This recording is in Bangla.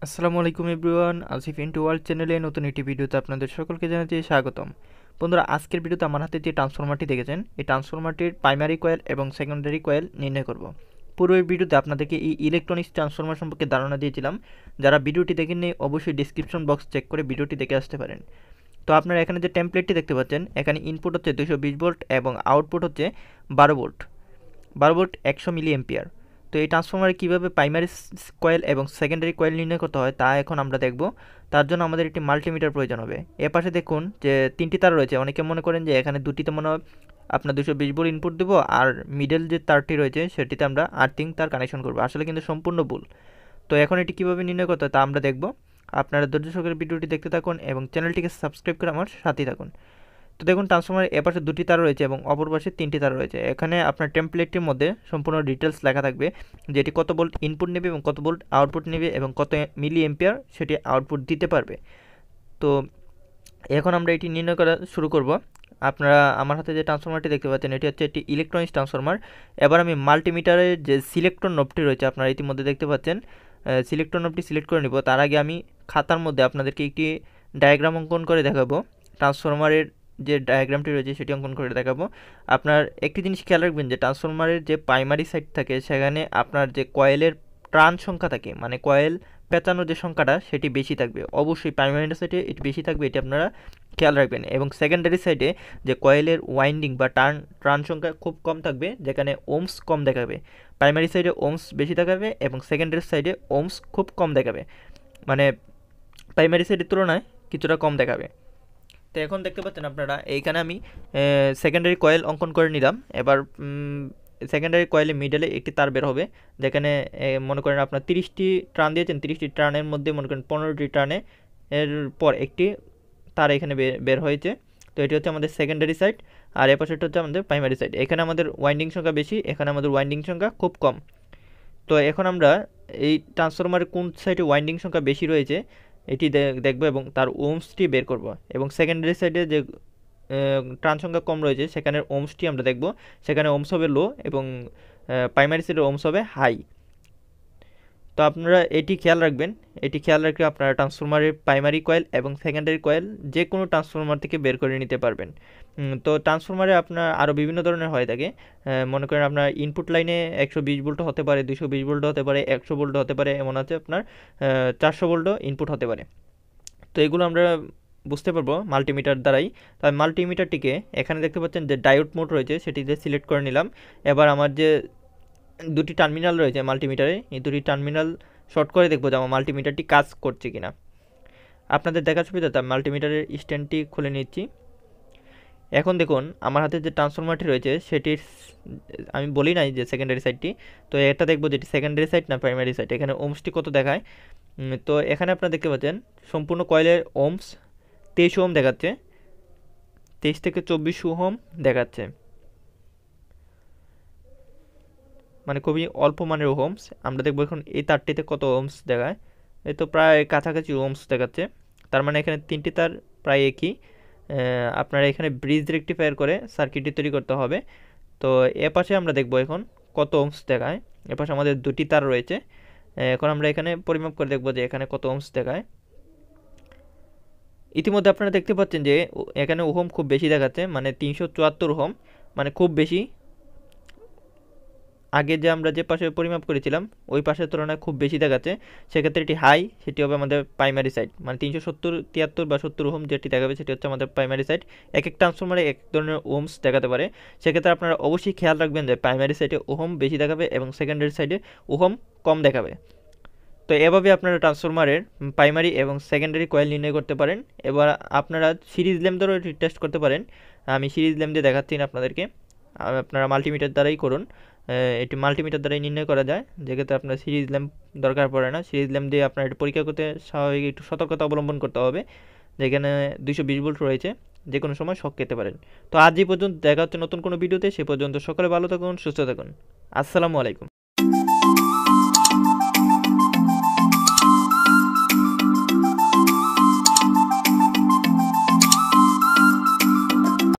আসসালামু আলাইকুম এভরিওয়ান, আসিফ ইনটু ওয়ার্ল্ড চ্যানেলে নতুন একটি ভিডিওতে আপনাদের সকলকে জানাচ্ছি স্বাগতম। বন্ধুরা, আজকের ভিডিওতে আমার হাতে যে ট্রান্সফরমারটি দেখেছেন, এই ট্রান্সফরমারটির প্রাইমারি কয়েল এবং সেকেন্ডারি কয়েল নির্ণয় করব। পূর্বের ভিডিওতে আপনাদেরকে এই ইলেকট্রনিক্স ট্রান্সফরমার সম্পর্কে ধারণা দিয়েছিলাম। যারা ভিডিওটি দেখেননি অবশ্যই ডিসক্রিপশন বক্স চেক করে ভিডিওটি দেখে আসতে পারেন। তো আপনারা এখানে যে টেমপ্লেটটি দেখতে পাচ্ছেন, এখানে ইনপুট হচ্ছে 220 ভোল্ট এবং আউটপুট হচ্ছে 12 ভোল্ট। 12 ভোল্ট 100 মিলি এম্পিয়ার। তো এই ট্রান্সফরমারে কীভাবে প্রাইমারি কয়েল এবং সেকেন্ডারি কয়েল নির্ণয় করতে হয় তা এখন আমরা দেখব। তার জন্য আমাদের একটি মাল্টিমিটার প্রয়োজন হবে। এ পাশে দেখুন যে 3টি তার রয়েছে। অনেকে মনে করেন যে এখানে দুটিতে মনে হয় আপনার 220 ভোল্ট ইনপুট দেবো, আর মিডল যে তারটি রয়েছে সেটিতে আমরা আর্থিং তার কানেকশন করবো। আসলে কিন্তু সম্পূর্ণ ভুল। তো এখন এটি কীভাবে নির্ণয় করতে হয় তা আমরা দেখব। আপনারা ধৈর্য সহকারে ভিডিওটি দেখতে থাকুন এবং চ্যানেলটিকে সাবস্ক্রাইব করে আমার সাথেই থাকুন। তো দেখুন, ট্রান্সফরমারের এপাশে দুটি তার রয়েছে এবং অপর পাশে 3টি তার রয়েছে। এখানে আপনার টেমপ্লেটটির মধ্যে সম্পূর্ণ ডিটেলস লেখা থাকবে, যেটি কত ভোল্ট ইনপুট নেবে এবং কত ভোল্ট আউটপুট নেবে এবং কত মিলি এম্পিয়ার সেটি আউটপুট দিতে পারবে। তো এখন আমরা এটি নির্ণয় করা শুরু করব। আপনারা আমার হাতে যে ট্রান্সফরমারটি দেখতে পাচ্ছেন, এটি হচ্ছে একটি ইলেকট্রনিক্স ট্রান্সফরমার। এবার আমি মাল্টিমিটারের যে সিলেক্টর নোবটি রয়েছে, আপনারা ইতিমধ্যে দেখতে পাচ্ছেন, সিলেক্টর নোবটি সিলেক্ট করে নিব। তার আগে আমি খাতার মধ্যে আপনাদেরকে একটি ডায়াগ্রাম অঙ্কন করে দেখাবো। ট্রান্সফরমারের যে ডায়াগ্রামটি রয়েছে সেটি অঙ্কন করে দেখাবো। আপনার একটি জিনিস খেয়াল রাখবেন যে ট্রান্সফরমারের যে প্রাইমারি সাইড থাকে সেখানে আপনার যে কয়েলের টার্ন সংখ্যা থাকে, মানে কয়েল পেঁচানোর যে সংখ্যাটা সেটি বেশি থাকবে। অবশ্যই প্রাইমারি সাইডে এটি বেশি থাকবে, এটি আপনারা খেয়াল রাখবেন। এবং সেকেন্ডারি সাইডে যে কয়েলের ওয়াইন্ডিং বা টার্ন সংখ্যা খুব কম থাকবে, যেখানে ওমস কম দেখাবে। প্রাইমারি সাইডে ওমস বেশি দেখাবে এবং সেকেন্ডারি সাইডে ওমস খুব কম দেখাবে, মানে প্রাইমারি সাইডের তুলনায় কিছুটা কম দেখাবে। তো এখন দেখতে পাচ্ছেন আপনারা, এইখানে আমি সেকেন্ডারি কয়েল অঙ্কন করে নিলাম। এবার সেকেন্ডারি কয়েলের মিডলে একটি তার বের হবে, যেখানে মনে করেন আপনার 30টি টার্ন দিয়েছেন, 30টি টার্নের মধ্যে মনে করেন 15টি টার্নে এর পর একটি তার এখানে বের হয়েছে। তো এটি হচ্ছে আমাদের সেকেন্ডারি সাইড, আর এ পাশেটা হচ্ছে আমাদের প্রাইমারি সাইড। এখানে আমাদের ওয়াইন্ডিং সংখ্যা বেশি, এখানে আমাদের ওয়াইন্ডিং সংখ্যা খুব কম। তো এখন আমরা এই ট্রান্সফরমারের কোন সাইডে ওয়াইন্ডিং সংখ্যা বেশি রয়েছে এটি দেখব এবং তার ওমসটি বের করব। এবং সেকেন্ডারি সাইডে যে টার্ন সংখ্যা কম রয়েছে সেখানের ওমসটি আমরা দেখব। সেখানে ওমস হবে লো এবং প্রাইমারি সাইডের ওমস হবে হাই। তো আপনারা এটি খেয়াল রাখবেন। এটি খেয়াল রাখলে আপনারা ট্রান্সফরমারের প্রাইমারি কয়েল এবং সেকেন্ডারি কয়েল যে কোনো ট্রান্সফরমার থেকে বের করে নিতে পারবেন। তো ট্রান্সফরমারে আপনার আরও বিভিন্ন ধরনের হয়ে থাকে। মনে করেন আপনার ইনপুট লাইনে 120 ভোল্ট হতে পারে, 220 ভোল্ট হতে পারে, 100 ভোল্ট হতে পারে, এমন আছে আপনার 400 ভোল্টও ইনপুট হতে পারে। তো এগুলো আমরা বুঝতে পারবো মাল্টিমিটার দ্বারাই। তাই মাল্টিমিটারটিকে এখানে দেখতে পাচ্ছেন যে ডায়োড মোড রয়েছে, সেটিতে সিলেক্ট করে নিলাম। এবার আমার যে দুটি টার্মিনাল রয়েছে মাল্টিমিটারে, এই দুটি টার্মিনাল শর্ট করে দেখবো যে আমার মাল্টিমিটারটি কাজ করছে কিনা। আপনাদের দেখার সুবিধাতে মাল্টিমিটারের স্ট্যান্ডটি খুলে নিচ্ছি। এখন দেখুন আমার হাতে যে ট্রান্সফরমারটি রয়েছে সেটির, আমি বলি নাই যে সেকেন্ডারি সাইডটি, তো এটা দেখবো যেটি সেকেন্ডারি সাইড না প্রাইমারি সাইড। এখানে ওমসটি কত দেখায়। তো এখানে আপনারা দেখতে পাচ্ছেন সম্পূর্ণ কয়েলের ওমস 23 ওহম দেখাচ্ছে, 23 থেকে 24 ওহম দেখাচ্ছে, মানে খুবই অল্প মানের ওহমস। আমরা দেখবো এখন এই তারটিতে কত ওহমস দেখায়। এই তো প্রায় কাছাকাছি ওহমস দেখাচ্ছে, তার মানে এখানে 3টি তার প্রায় একই। আপনারা এখানে ব্রিজ রেকটিফায়ার করে সার্কিটটি তৈরি করতে হবে। তো এপাশে আমরা দেখবো এখন কত ওহমস দেখায়। এপাশে আমাদের দুটি তার রয়েছে। এখন আমরা এখানে পরিমাপ করে দেখবো যে এখানে কত ওহমস দেখায়। ইতিমধ্যে আপনারা দেখতে পাচ্ছেন যে এখানে ওহম খুব বেশি দেখাচ্ছে, মানে 374 ওহম, মানে খুব বেশি। আগে যে আমরা যে পাশে পরিমাপ করেছিলাম ওই পাশের তুলনায় খুব বেশি দেখাচ্ছে। সেক্ষেত্রে এটি হাই, সেটি হবে আমাদের প্রাইমারি সাইড, মানে 370, 73 বা 70 ওহম যেটি দেখাবে সেটি হচ্ছে আমাদের প্রাইমারি সাইড। এক এক ট্রান্সফরমারে এক ধরনের ওহমস দেখাতে পারে। সেক্ষেত্রে আপনারা অবশ্যই খেয়াল রাখবেন যে প্রাইমারি সাইডে ওহম বেশি দেখাবে এবং সেকেন্ডারি সাইডে ওহম কম দেখাবে। তো এভাবে আপনারা ট্রান্সফরমারের প্রাইমারি এবং সেকেন্ডারি কয়েল নির্ণয় করতে পারেন। এবার আপনারা সিরিজ ল্যাম্প দ্বারাও এটি টেস্ট করতে পারেন। আমি সিরিজ ল্যাম্প দিয়ে দেখাচ্ছি না আপনাদেরকে, আপনারা মাল্টিমিটার দ্বারাই করুন। এটি মাল্টিমিটার দ্বারাই নির্ণয় করা যায়, যেক্ষেত্রে আপনার সিরিজ ল্যাম্প দরকার পড়ে না। সিরিজ ল্যাম্প দিয়ে আপনার এটি পরীক্ষা করতে স্বাভাবিক একটু সতর্কতা অবলম্বন করতে হবে, যেখানে 220 ভোল্ট রয়েছে, যে কোনো সময় শক খেতে পারেন। তো আজ এই পর্যন্ত, দেখা হচ্ছে নতুন কোনো ভিডিওতে। সে পর্যন্ত সকলে ভালো থাকুন, সুস্থ থাকুন। আসসালামু আলাইকুম।